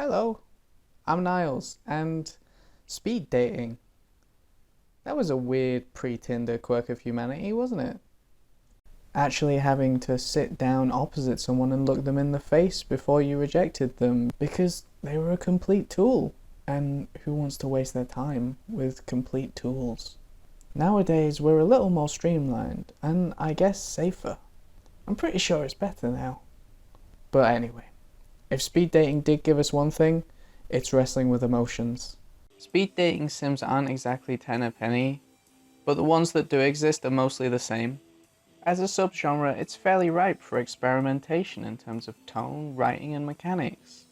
Hello, I'm Niles, and speed dating. That was a weird pre-Tinder quirk of humanity, wasn't it? Actually having to sit down opposite someone and look them in the face before you rejected them because they were a complete tool. And who wants to waste their time with complete tools? Nowadays, we're a little more streamlined, and I guess safer. I'm pretty sure it's better now. But anyway, if speed dating did give us one thing, it's wrestling with emotions. Speed dating sims aren't exactly 10 a penny, but the ones that do exist are mostly the same. As a subgenre, it's fairly ripe for experimentation in terms of tone, writing, and mechanics.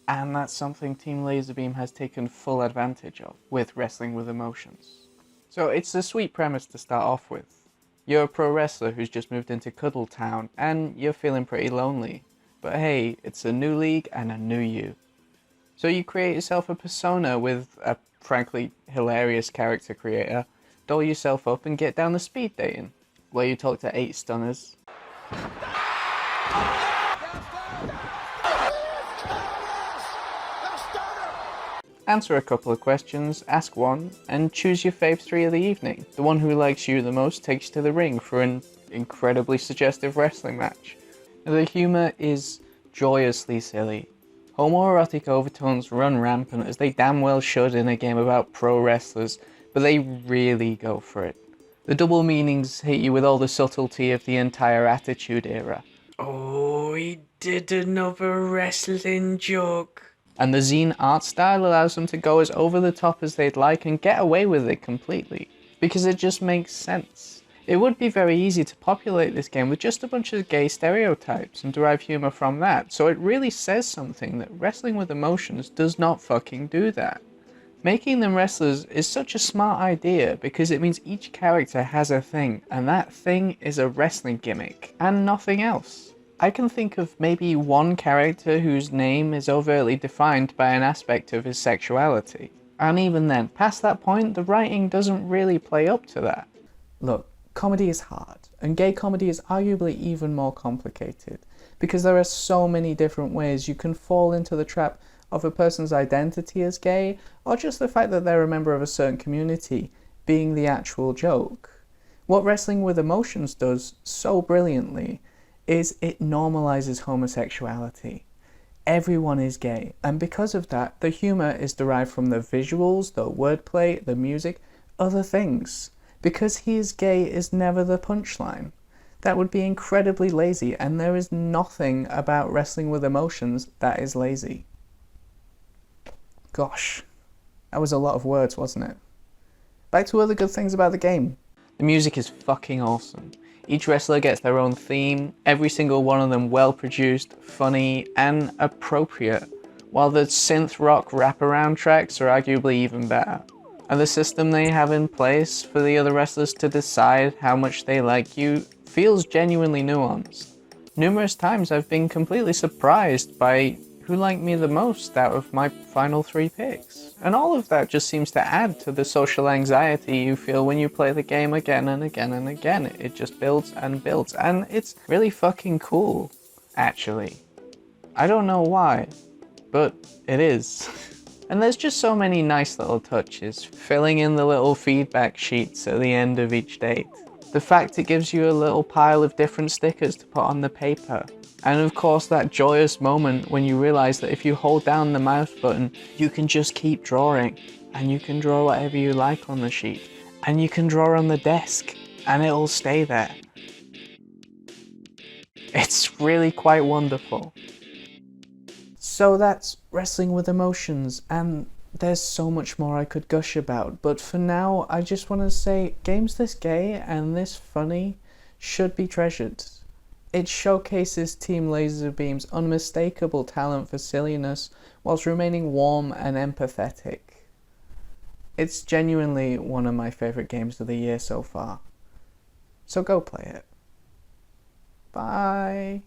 And that's something Team Lazerbeam has taken full advantage of with wrestling with emotions. So it's a sweet premise to start off with. You're a pro wrestler who's just moved into Cuddle Town, and you're feeling pretty lonely. But hey, it's a new league and a new you. So you create yourself a persona with a frankly hilarious character creator, doll yourself up and get down the speed dating, where you talk to 8 stunners, answer a couple of questions, ask one, and choose your fave 3 of the evening. The one who likes you the most takes you to the ring for an incredibly suggestive wrestling match. The humour is joyously silly. Homoerotic overtones run rampant, as they damn well should in a game about pro wrestlers, but they really go for it. The double meanings hit you with all the subtlety of the entire Attitude Era. Oh, he did another wrestling joke. And the zine art style allows them to go as over the top as they'd like and get away with it completely, because it just makes sense. It would be very easy to populate this game with just a bunch of gay stereotypes and derive humour from that, so it really says something that wrestling with emotions does not fucking do that. Making them wrestlers is such a smart idea because it means each character has a thing, and that thing is a wrestling gimmick, and nothing else. I can think of maybe one character whose name is overtly defined by an aspect of his sexuality. And even then, past that point, the writing doesn't really play up to that. Look, comedy is hard, and gay comedy is arguably even more complicated, because there are so many different ways you can fall into the trap of a person's identity as gay, or just the fact that they're a member of a certain community being the actual joke. What wrestling with emotions does so brilliantly is it normalizes homosexuality. Everyone is gay, and because of that, the humour is derived from the visuals, the wordplay, the music, other things. Because he is gay is never the punchline. That would be incredibly lazy, and there is nothing about wrestling with emotions that is lazy. Gosh, that was a lot of words, wasn't it? Back to other good things about the game. The music is fucking awesome. Each wrestler gets their own theme, every single one of them well produced, funny, and appropriate, while the synth rock wraparound tracks are arguably even better. And the system they have in place for the other wrestlers to decide how much they like you feels genuinely nuanced. Numerous times I've been completely surprised by who liked me the most out of my final 3 picks. And all of that just seems to add to the social anxiety you feel when you play the game again and again and again. It just builds and builds, and it's really fucking cool, actually. I don't know why, but it is. And there's just so many nice little touches, filling in the little feedback sheets at the end of each date. The fact it gives you a little pile of different stickers to put on the paper. And of course that joyous moment when you realise that if you hold down the mouse button, you can just keep drawing. And you can draw whatever you like on the sheet. And you can draw on the desk, and it'll stay there. It's really quite wonderful. So that's wrestling with emotions, and there's so much more I could gush about, but for now I just want to say games this gay and this funny should be treasured. It showcases Team Lazerbeam's unmistakable talent for silliness whilst remaining warm and empathetic. It's genuinely one of my favourite games of the year so far. So go play it. Bye.